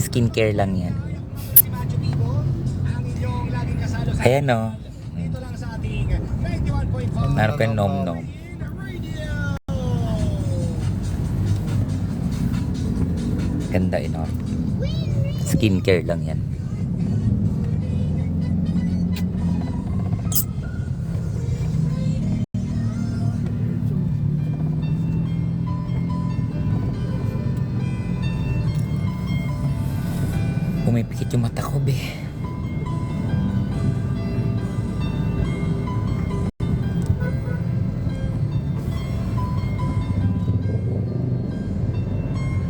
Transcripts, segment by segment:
Skincare lang yan. Ayan o. Meron kang nom-nom. Ganda ino. Skincare lang yan. Pumipikit yung mata ko, be.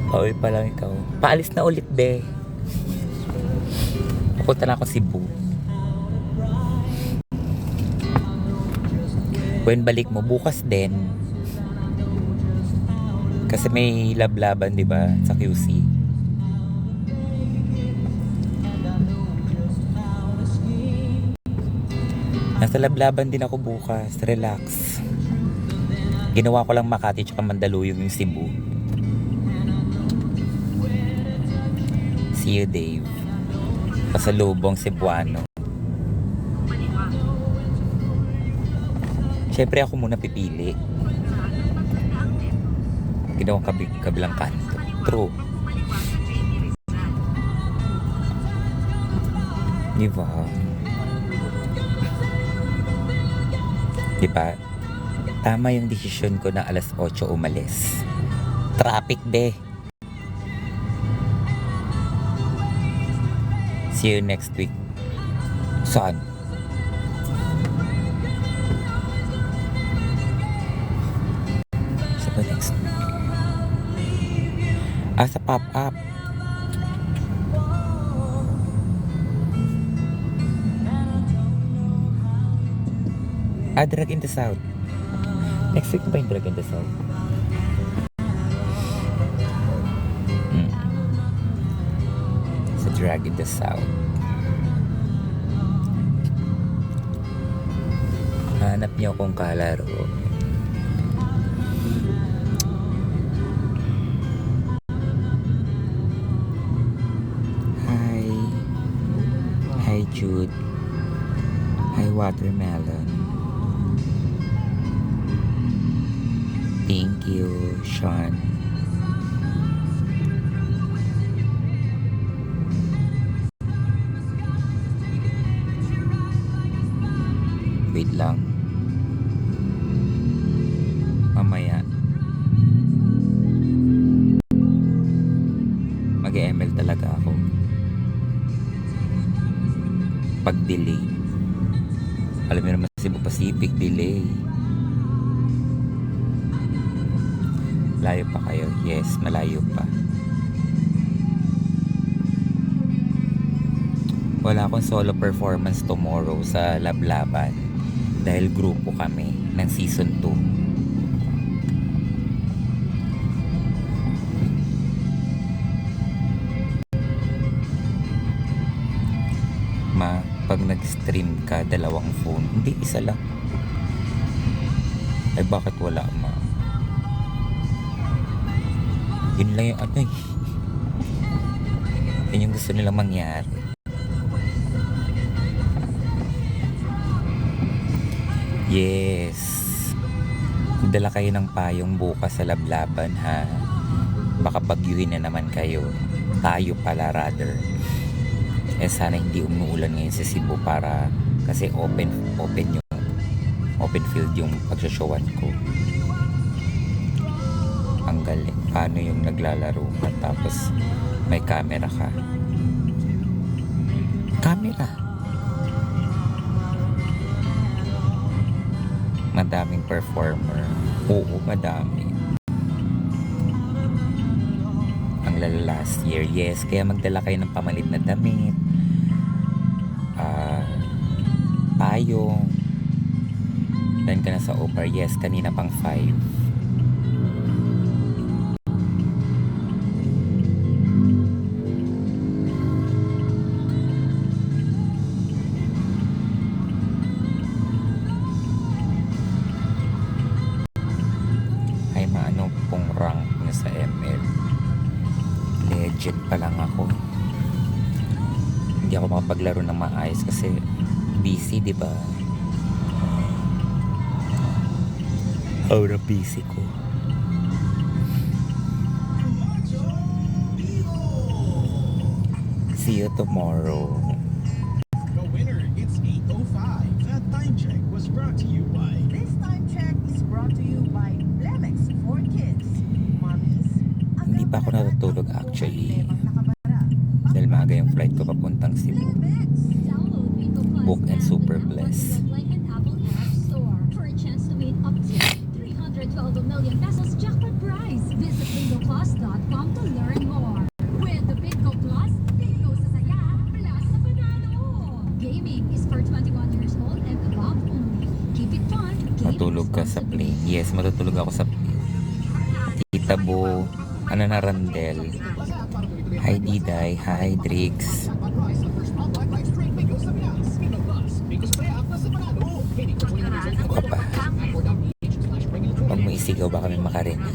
Pauwi pa lang ikaw. Paalis na ulit, be. Papunta na ako Cebu. When balik mo, bukas din. Kasi may lablaban, di ba, sa QC. Nasa lablaban din ako bukas. Relax. Ginawa ko lang Makati tsaka Mandaluyong yung Cebu. See you, Dave. Pasalubong Cebuano. Siyempre ako muna pipili. Ginawang kabilang kanto. True. Diba? Diba? Tama yung desisyon ko na alas 8 umalis. Traffic, be. See you next week. Saan? Saan ba next week? Sa pop-up. Drag in the South. Next week ba yung Drag in the South? Sa Drag in the South. Hanap niyo akong kalaro. Hi. Hi, Jude. Hi, Watermelon. Thank you, Sean. Wait lang. Mamaya. Mag-ML talaga ako. Pag-delay. Alam mo naman Cebu Pacific, delay. Malayo pa kayo? Yes, malayo pa. Wala akong solo performance tomorrow sa Lablaban dahil grupo kami ng season 2. Pag nag-stream ka, dalawang phone, hindi, isa lang. Ay, bakit wala, ma? Yun lang yung ano eh. Yun yung gusto nilang mangyari. Yes. Dala kayo ng payong bukas sa Lablaban, ha? Baka bagyuhin na naman kayo. Tayo pala, rather. Sana hindi umuulan ngayon sa Cebu para kasi open field yung pagsashowan ko. Ang galing. Paano yung naglalaro ka tapos may camera ka? Camera? Madaming performer. Oo, madami. Ang lala last year. Yes, kaya magdala kayo ng pamalit na damit. Payong. Dan ka na sa Opar. Yes, kanina pang 5. Ay, maano pong rank na sa ML. Legend pa lang ako. Hindi ako makapaglaro ng maayos kasi busy, di ba? Aura busy ko. See you tomorrow. The winner, it's 8:05. That time check was brought to you by... This time check is brought to you by Blemex for Kids. Mommies, Hindi pa ako natutulog actually. Dahil maaga yung flight ko papuntang Cebu. Book and super blessed. For a chance to win up to 312 million pesos jackpot prize. Visit bingoclass.com to learn more. With the Bingo Plus, bingo sa saya, plus sa panalo. Gaming is for 21 years old and above only. Keep it fun. Matulog ka sa plane. Yes, matutulog ako sa plane. Tita Bo, na Randel. Hi Diday, hi Drix. Ano ka pa? Pag mo isigaw baka may makarinig.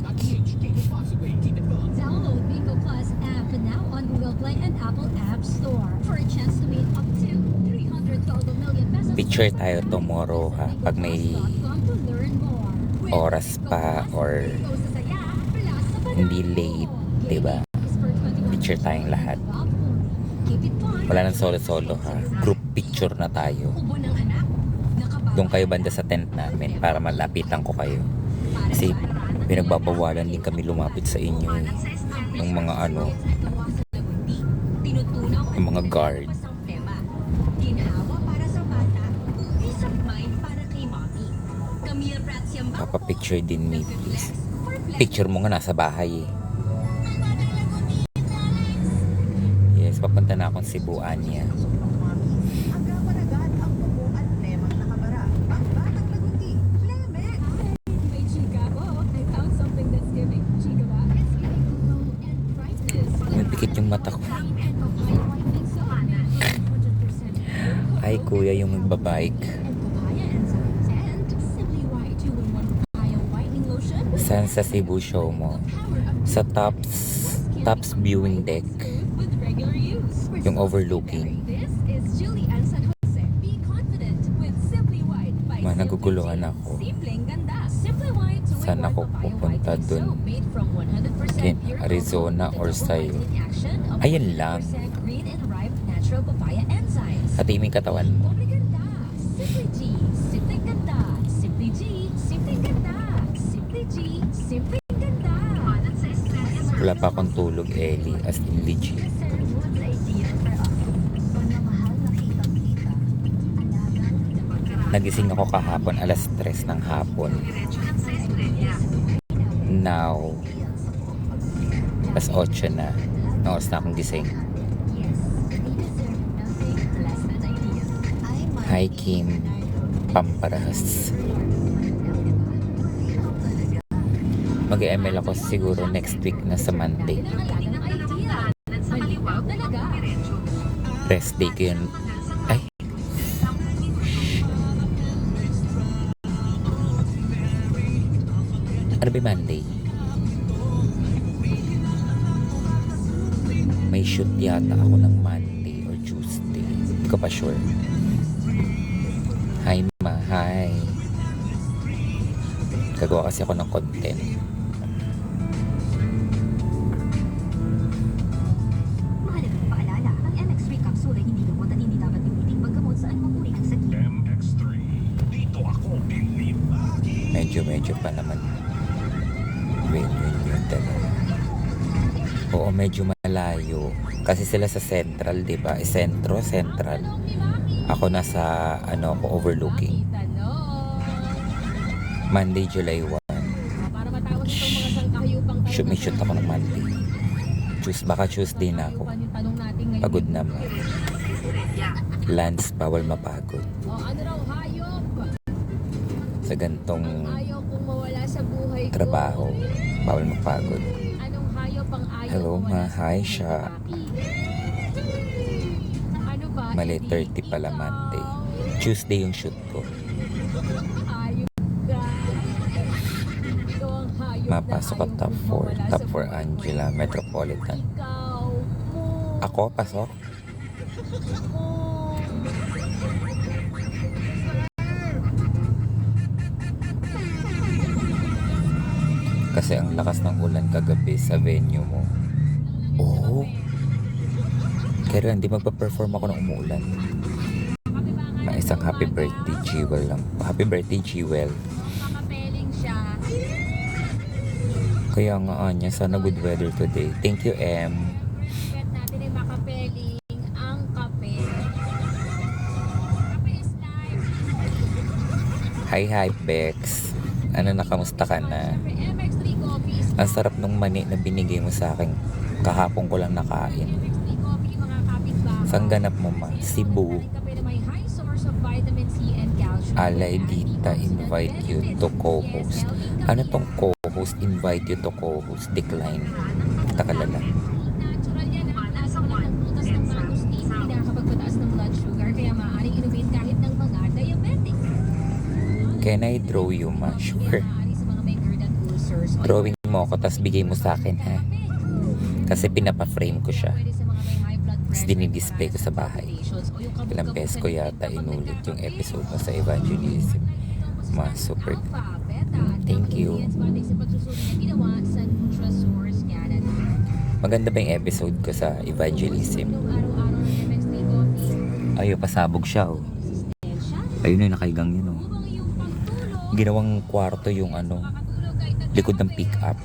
Download Bingo Plus app now on Google Play and Apple App Store for a chance to win up to 312 million pesos. Picture tayo tomorrow ha. Pag may oras pa or hindi late, diba? Picture tayong lahat. Wala nang solo-solo ha. Group picture na tayo. Doon kayo banda sa tent namin para malapitan ko kayo. Kasi pinagbabawalan din kami lumapit sa inyo. Yung mga ano, yung mga guard. Papapicture din me please. Picture mo nga nasa bahay eh. Yes, papunta na akong Cebu, Anya. Napikit yung mata ko. Ay kuya yung magbabike. Saan sa Cebu show mo? Sa Tops viewing deck. Yung overlooking. Naguguluhan ako. Saan ako pupunta dun? In Arizona or sa'yo? Ayan lang. At yung katawan mo. Wala pa akong tulog, Ellie, as in legit. Nagising ako kahapon, alas 3 ng hapon. Now, alas 8 na. Naos na akong gising. Hi, Kim. Pamparahas. Mag-ML ako siguro next week na sa Monday. Rest day ko yun. Ay. Ano ba Monday? May shoot yata ako ng Monday or Tuesday. Hindi ko pa sure. Hi ma, hi. Gagawa kasi ako ng content. Medyo pa naman. Yun talaga. Oo, medyo malayo. Kasi sila sa Central, di ba? Central. Ako nasa, overlooking. Monday, July 1. May shoot ako ng Monday. Baka Tuesday na ako. Pagod naman. Lance, bawal mapagod. Sa gantong trabaho, bawal mapagod. Hello, ma. Hi, siya. Mali, 30 pala Monday. Tuesday yung shoot ko. Mapasok ka top 4. Top 4 Angela, Metropolitan. Ako, pasok? Kasi ang lakas ng ulan kagabi sa venue mo. Oo. Kaya hindi magpa-perform ako ng umuulan. Na isang happy birthday, Jewel lang. Happy birthday, Jewel. Makapeling siya. Kaya nga, Anya, sana good weather today. Thank you, M. Bet natin ay makapeling ang kape. Kape is life. Hi, Bex. Ano na, kamusta ka na? Siyempre, MX3 Coffee is Ang sarap nung mani na binigay mo sa akin. Kahapon ko lang nakain. MX3 Coffee, mga kapitbahay. Saan ganap mo, ma? Cebu. Kape na may high source of vitamin C and calcium. Alay Dita, invite you to co-host. Ano tong co-host? Invite you to co-host. Decline. Takalala. Natural yan. Nasa wala ng butas ng mangosteen. Hindi nakakapagpataas ng blood sugar. Kaya maaaring inumin kahit ng mga diabetic. Can I draw you, ma? Sure. Maaari sa mga may GERD at ulcers. Drawing mo ako, tapos bigay mo sa akin, ha? Kasi pinapa-frame ko siya. Pwede sa mga may high blood Tapos pressure. dinidisplay ko sa bahay. Ilang beses ko yata inulit yung episode mo sa Evangelism. Ma, super. Thank you. Maganda ba yung episode ko sa Evangelism? Ayaw, pasabog siya, oh. Ayun yung nakaigang yun, oh. Ginawang kwarto yung ano, likod ng pick-up.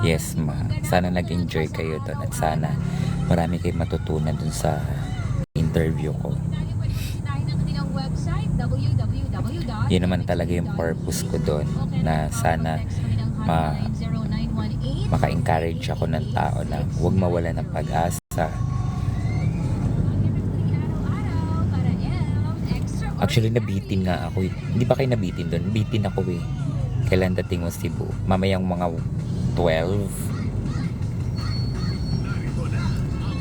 Yes, ma. Sana nag-enjoy kayo doon at sana marami kayong matutunan doon sa interview ko. Yun naman talaga yung purpose ko doon, na sana maka-encourage ako ng tao na huwag mawala ng pag-asa. Actually, nabitin nga ako. Hindi ba kayo nabitin doon? Nabitin ako eh. Kailan dating mo Cebu? Mamayang mga 12.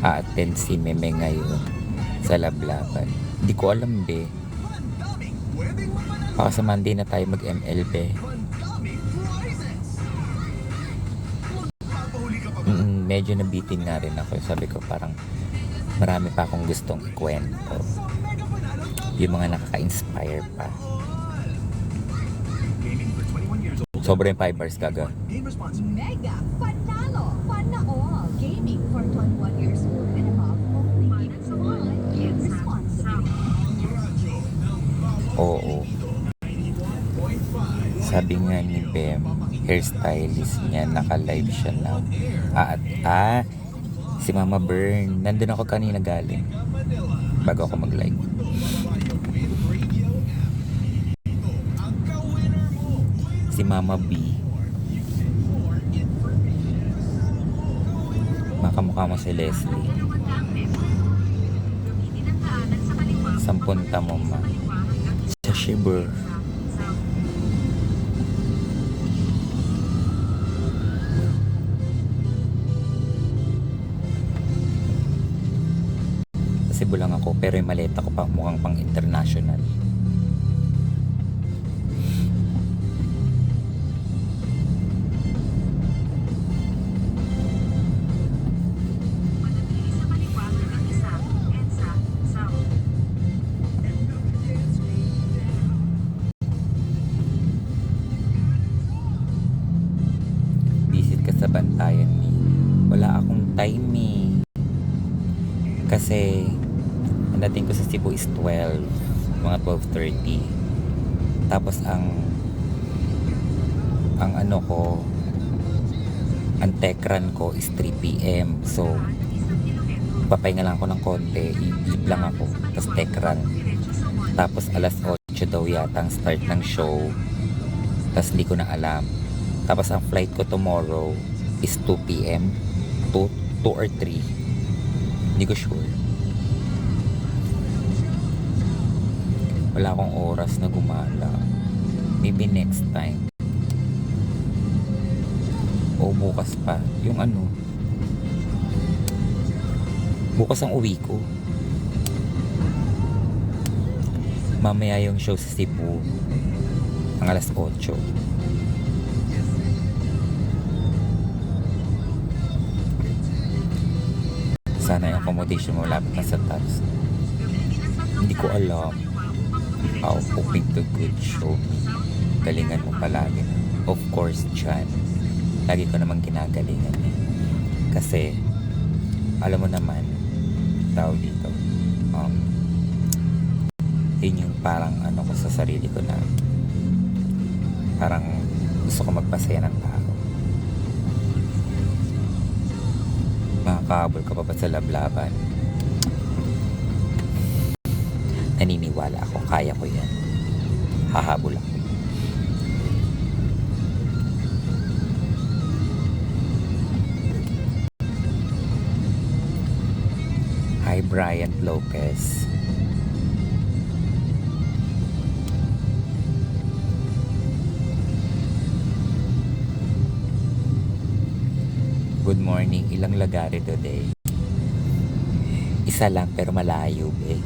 A-attend si Meme ngayon sa Lablaban. Hindi ko alam, be. Baka sa Monday na tayo mag-MLB. Medyo nabitin nga rin ako. Sabi ko parang marami pa akong gustong ikwento. Yung mga nakaka-inspire pa. Sobra yung 5 bars, gaga. Mega panalo! Panalo! Gaming for 21 years old and above. Only give responsibly. Oo. Sabi nga ni Bem, hairstylist niya, naka-live siya na. Si Mama Bern. Nandun ako kanina galing. Bago ako mag-live. Si Mama B. Makamukha mo si Leslie. Sampunta mo, ma. Sa Shiver. Sa Cebu lang ako, pero yung maleta ko pa mukhang pang international. Visit ka sa Bantayan ni. Wala akong time eh. Kasi ang dating ko sa Cebu is 12, mga 12:30. Tapos ang ano ko, ang tech run ko is 3 p.m. So papahinga lang ako ng konti, i-leave lang ako, tapos tech run. Tapos alas 8 daw yata ang start ng show. Tapos hindi ko na alam. Tapos ang flight ko tomorrow is 2 p.m. 2 or 3. Hindi ko sure. Wala akong oras na gumala. Maybe next time. O bukas pa. Yung ano. Bukas ang uwi ko. Mamaya yung show sa Cebu. Ang alas 8. Sana yung accommodation mo lapit na sa taas. Hindi ko alam. How hoping to good show me. Galingan mo palagi. Of course, Chan. Lagi ko naman ginagalingan eh. Kasi, alam mo naman, tao dito, yun yung parang ano ko sa sarili ko na parang gusto ko magpasaya ng tao. Makakahabol ka pa ba sa lablaban? Naniniwala ako, kaya ko yan. Hahabol ako. Hi, Brian Lopez. Good morning. Ilang lagari today? Isa lang pero malayo eh.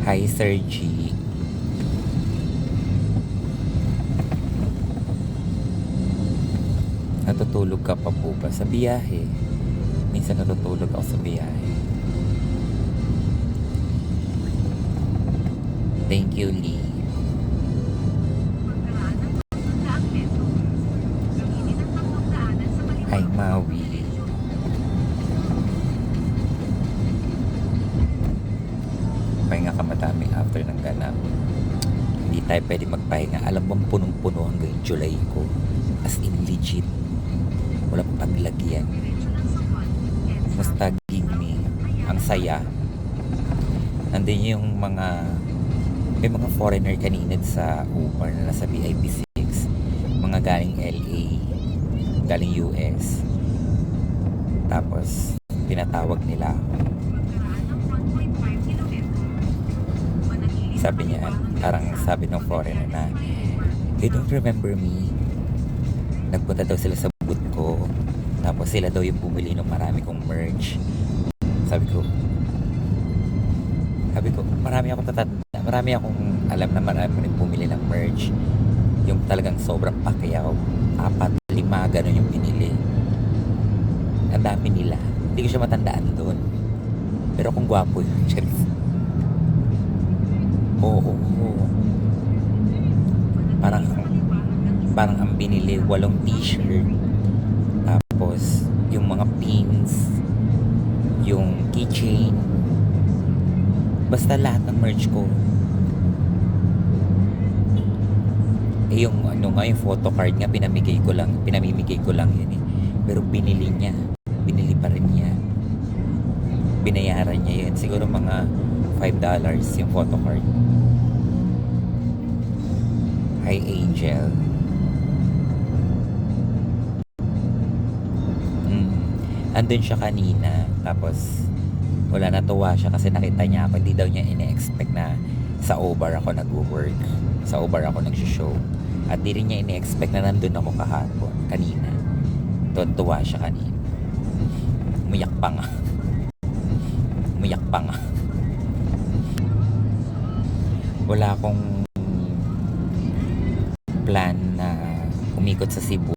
Hi, Sir G. Natutulog ka pa po ba sa biyahe? Minsan natutulog ako sa biyahe. Thank you, Lee. Hi, Maui. Pahinga ka madami after ng ganap. Hindi tayo pwede magpahinga. Alam mo, punong-puno hanggang July ko. As in legit. Walang paglagyan. Musta me. Ang saya. Nandun yung may mga foreigner kanina sa Uber na nasa VIP 6. Mga galing LA, galing US. Tapos pinatawag nila ako. Sabi niya, parang sabi ng foreigner na, "They don't remember me." Nagpunta daw sila sa booth ko. Tapos sila daw yung bumili ng marami kong merch. Sabi ko, marami akong tatanda. Marami akong alam na marami rin bumili ng merch. Yung talagang sobrang pakyaw. 4, 5, ganun yung binili. Ang dami nila. Hindi ko siya matandaan doon. Pero kung gwapo yun, Charis. Oo. Parang ang binili, 8 t-shirt. Tapos, yung mga pins, yung keychain, basta lahat ng merch ko. Eh yung yung photo card nga, pinamimigay ko lang yun eh. Pero binili pa rin niya. Binayaran niya yun. Siguro mga $5 yung photo card. Hi, Angel. Andun siya kanina. Tapos wala, natuwa siya kasi nakita niya ako. Hindi daw niya ine-expect na sa OBAR ako nag-work. Sa OBAR ako nag-show. At di rin niya ine-expect na nandun ako kahapon. Kanina. Tuwa siya kanina. Umiyak pa nga. Wala akong plan na umikot sa Cebu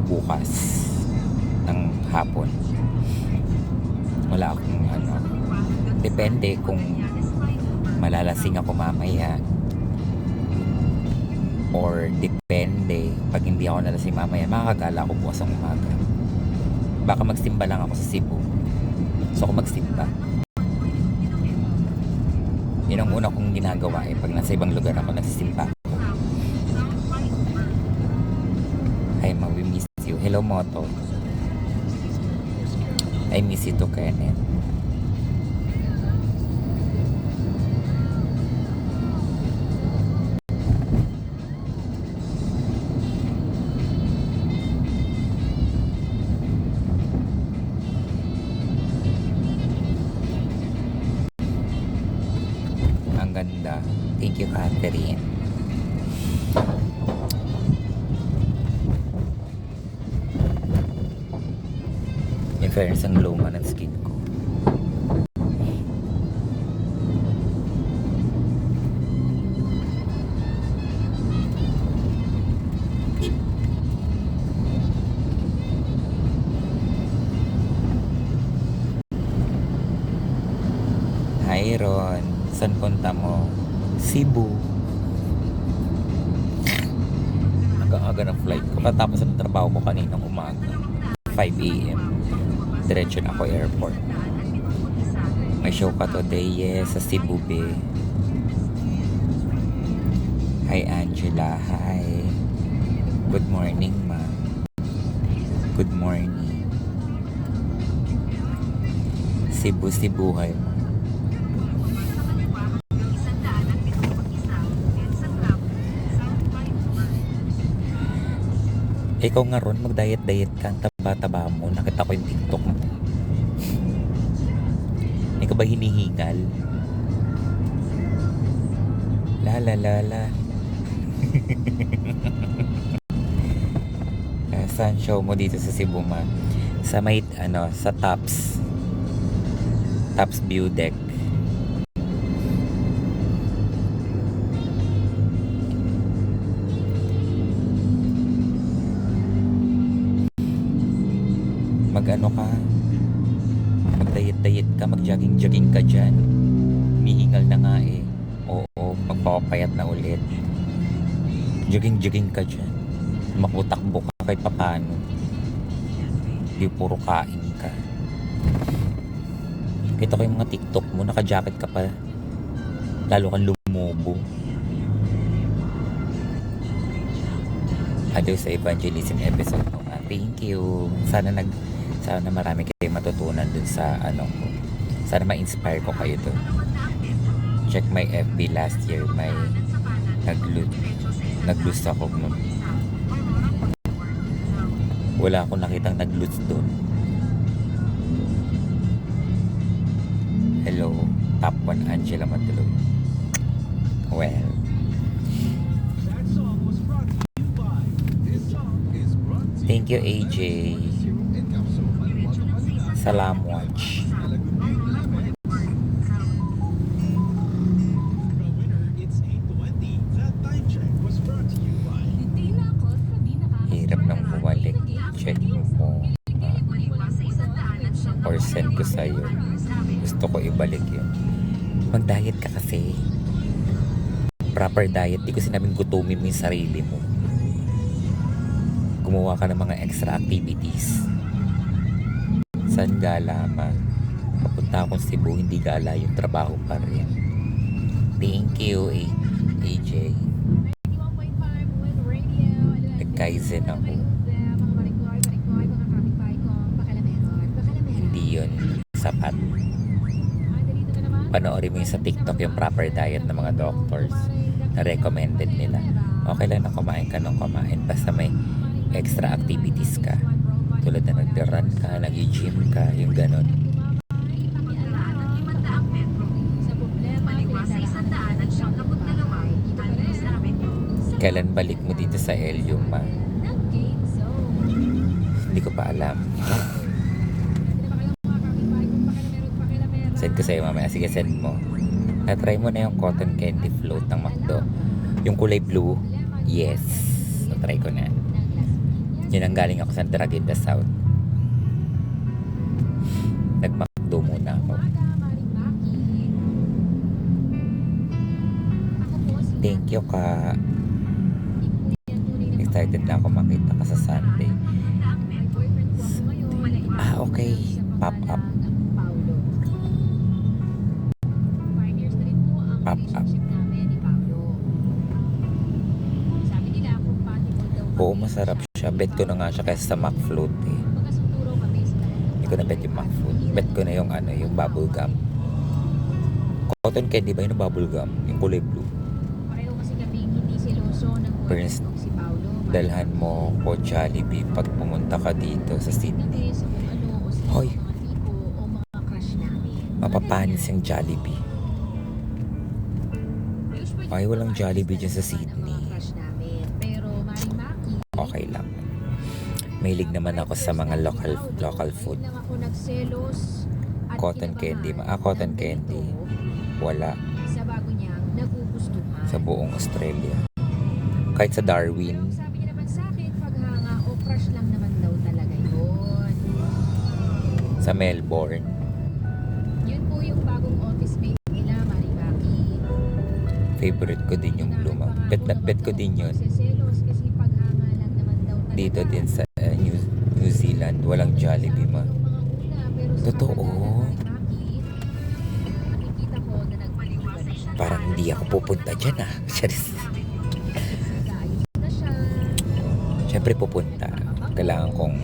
bukas ng hapon. Wala akong depende kung malalasing ako mamaya, or depende pag hindi ako nalasing mamaya, makakagala ako bukas ng umaga. Baka magsimba lang ako sa Cebu. So kung magsimba, yun ang una kong ginagawa pag nasa ibang lugar ako, nagsisimba. Hi, we miss you. Hello, Moto. I miss you too, Kenneth. Ang ganda. Thank you, Catherine. In fairness, ang luma ng skin ko. Hi Ron, saan punta mo? Cebu. Aga-aga ng flight ko. Katapos ng trabaho ko kaninang umaga. 5 a.m. Diretso na ako airport. May show ka today, yes, sa Cebu Bay. Hi Angela, hi. Good morning, ma. Good morning. Cebu, Cebuhay mo. Ikaw nga ron, mag-diet-diet ka. Ang taba-taba mo. Nakita ko yung TikTok mo. Hindi ka ba hinihingal? La la la la. Saan show mo dito sa Cebu, ma? Sa may, sa Tops View Deck. Mag-ano ka, mag-diet-diet ka, mag-jogging-jogging ka dyan. Mihingal na nga eh. Oo, magpapayat na ulit. Jogging-jogging ka dyan. Makutakbo ka kahit papano. Hindi puro kain ka. Kita ko yung mga TikTok mo, naka-jacket ka pa. Lalo kang lumubo. Adios sa evangelism episode mo. Thank you. Sana marami kayo matutunan dun sa ko. Sana ma-inspire ko kayo dun. Check my FB last year. May nag-lose ako nun. Wala akong nakitang nag-lose dun. Hello. Top 1 Angela Matuloy. Well. That song was brought to you by. This song is brought to you Thank you, by AJ. and Capsule Manila. Salam watch. The winner, it's 8:20. That time check was brought to you by. Hindi na ako, sabi na Hirap nang bumalik. Check mo. Or send ko sa'yo. Gusto ko ibalik yun. Mag-diet ka kasi. Proper diet. Di ko sinabing gutumin mo yung sarili mo. Gumawa ka ng mga extra activities. Saan gala, ma? Papunta akong Cebu, hindi gala yung trabaho pa rin. Thank you, AJ. Nag-kaizen ako. Hindi yun sapat. Panoorin mo yung sa TikTok yung proper diet ng mga doctors na recommended nila. Okay lang na kumain ka ng kumain basta may extra activities ka. Tulad na nag-run ka, nag-gym ka, yung ganon. Kailan balik mo dito sa Elium, ma? Hindi ko pa alam. Send ko sa'yo mamaya. Sige, send mo. Na-try mo na yung cotton candy float ng McDo. Yung kulay blue, yes. Na-try ko na. Yun ang galing ako sa Dragueta South. Nag-McDo muna ako. Thank you, ka. Excited na ako makita ka sa Sunday. Okay. Pop up. Pop up. Oo, masarap siya. Bet ko na nga siya kaysa sa McFloat eh. Hindi ko na bet yung McFloat. Bet ko na yung yung bubble gum. Cotton candy ba yung bubble gum? Yung kulay blue. Prince, dalhan mo ko Jollibee pag pumunta ka dito sa Sydney. Hoy! Mapapanis yung Jollibee. Ay, walang Jollibee dyan sa Sydney. Okay lang. Mahilig naman ako sa mga local food. Lang ako nagselos at Cotton candy. Cotton ng candy. ganito Wala sa bago niyang nagugustuhan. sa buong Australia. Kahit sa Pero Darwin, ang sabi niya naman sa akin, paghanga o crush lang naman daw talaga yun. sa Melbourne. Yun po yung bagong office mate nila, Maribaki. Favorite ko din yung luma. Bet na bet ko din yun. Seselos kasi paghanga lang naman daw talaga. Dito din sa New Zealand, walang Jollibee ma. Totoo. Nakikita ko na nagpaliwas na siya. Parang hindi ako pupunta dyan ah. Charis. Nag-aayos na siya. Siyempre pupunta. Kailangan kong,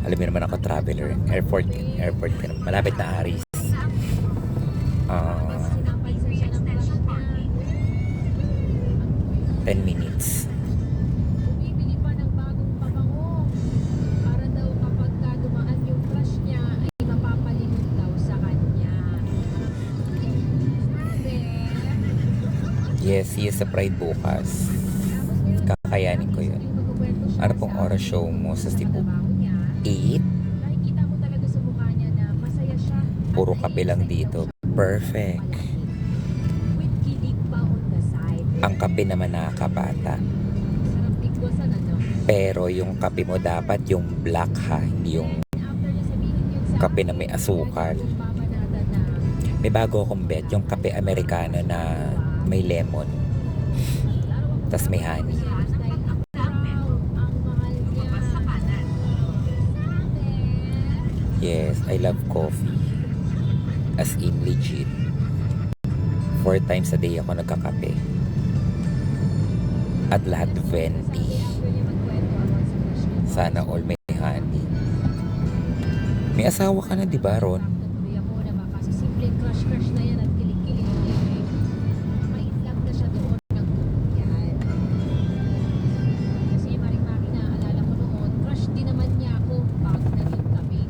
alam mo naman ako traveler. Airport ka naman. Malapit na Aris. Tapos sinapansin siya ng crush niya. 10 minutes. Bumibili pa ng bagong pabango. Para daw kapag ka dumaan yung crush niya ay mapapalimot daw sa kanya. Sabi. Yes, he is a pride bukas. Tapos ngayon, Kakayanin ko yun. magkukwento siya Ano pong sa oras show mo sa Cebu? trabaho niya. 8? Nakikita mo talaga sa mukha niya na masaya siya. Puro kape lang dito. Perfect. With kilig pa on the side. Ang kape naman nakakabata. Sarap bigwasan, ano? Pero yung kape mo dapat yung black ha, hindi yung After niya sabihin yun sa kape na may asukal. yung mamanada na May bago akong bet, yung kape Americano na may lemon. Tas may honey. dahil ang mahal niya. Yes, I love coffee. As in legit. 4 times a day ako nagkakape. At lahat 20. Sana all may honey. May asawa ka na, di ba, Ron? Natuloy ako na baka sa simpleng crush na yan at kilig-kilig maitlap na siya doon ng yan. Kasi maring-mari na alala ko noon, crush din naman niya ako bago naging kami.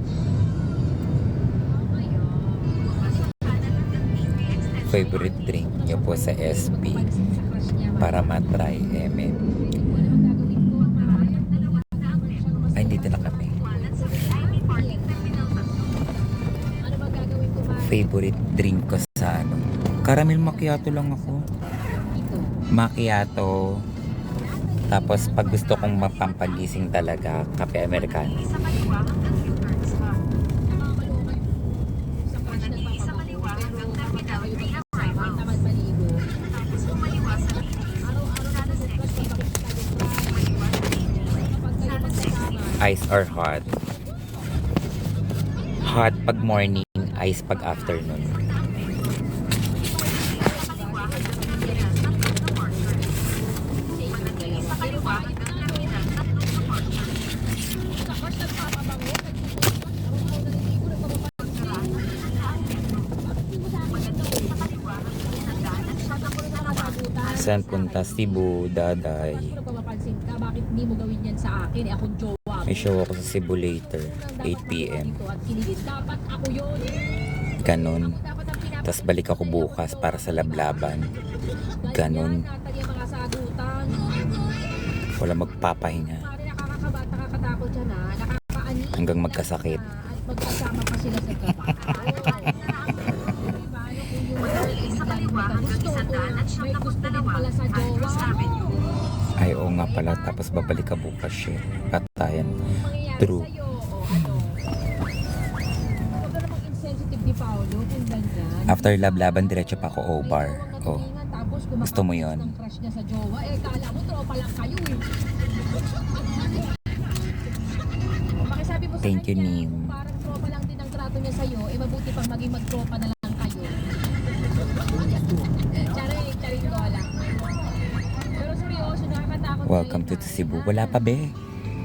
Favorite drink niyo po sa SB para matry MM. Ay, dito na kami. Ano ba gagawin ko, Mari? Favorite drink ko sa ano? Caramel macchiato lang ako. Ito. Macchiato. Tapos pag gusto kong mapampagising talaga, kape Americano. Nakakalokay sa crush nagpapabago. Pero kapag kayo magkasama, tamad maligo. Araw-araw na nag-crush na bakit tayo kapag kayo magkasama. Ice or hot? Hot pag morning, ice pag afternoon. Saan punta? Cebu, Daday. Kung napapansin ka, bakit hindi mo gawin yan sa akin? Eh, akong jowa mo. May show ako sa Cebu later, 8 p.m. Dito at kiligin. Dapat ako yun. Ganon. Dapat ang pinapakita. Tapos balik ako bukas para sa lablaban. Ganon. Ganyan natin yung mga sagutan. Wala magpapahinga. Pare nakakakabata, nakakatakot yan ha. Nakakaani. Hanggang magkasakit. At magkasama pa sila sa trabaho. Diba? Yung girl, eh, biglang may kagusto o may gusto din pala sa jowa mo. Ay, oo nga pala. Tapos babalik ka bukas shit. Patayan. Mangyayari True. sa'yo, o ano. Huwag ka namang insensitive ni Paolo kung ganyan. After lablaban, diretso pa ako O-bar. Oh. Tapos Gusto mo yun? Ng crush niya sa jowa, eh kala mo tropa lang kayo eh. Pakisabi mo sa Thank you, kanya, Nim. kung parang tropa lang din ang trato niya sa'yo, eh mabuti pang maging magtropa na lang kayo. Charing bola. Pero seryoso, nakakatakot. Welcome to Cebu. Wala pa be.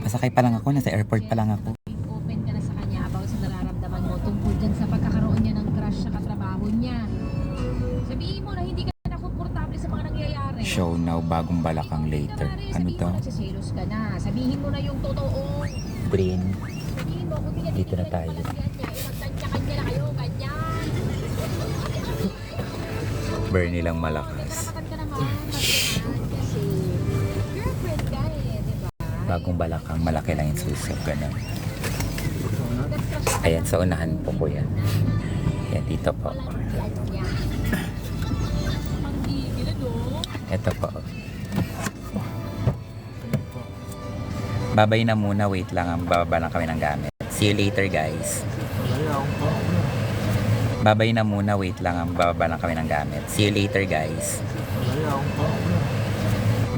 Pasakay pa lang ako. Nasa airport pa lang ako. Open ka na sa kanya about sa nararamdaman mo tungkol dyan sa pagkakaroon niya ng crush sa katrabaho niya. Sabihin mo na hindi ka na komportable sa mga nangyayari. Show now, bagong balakang later. Ano Sabihin to? mo nagsiselos ka na. Sabihin mo na yung totoo. Green. Sabihin mo kung Dito na tayo. Kanya na kayo, ganyan. Bernie lang malakas. Nakakatan ka naman. Kasi girlfriend ka eh, di ba? bagong balakang, malaki lang yung suso. Ganun. Ayan, sa unahan po kuya. Ayan, dito po. Ito po. Babay na muna, wait lang. Bababa lang kami ng gamit. See you later, guys. Babay na muna, wait lang. Bababa lang kami ng gamit. See you later, guys.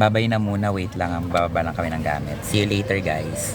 Babay na muna, wait lang. Bababa lang kami ng gamit. See you later, guys.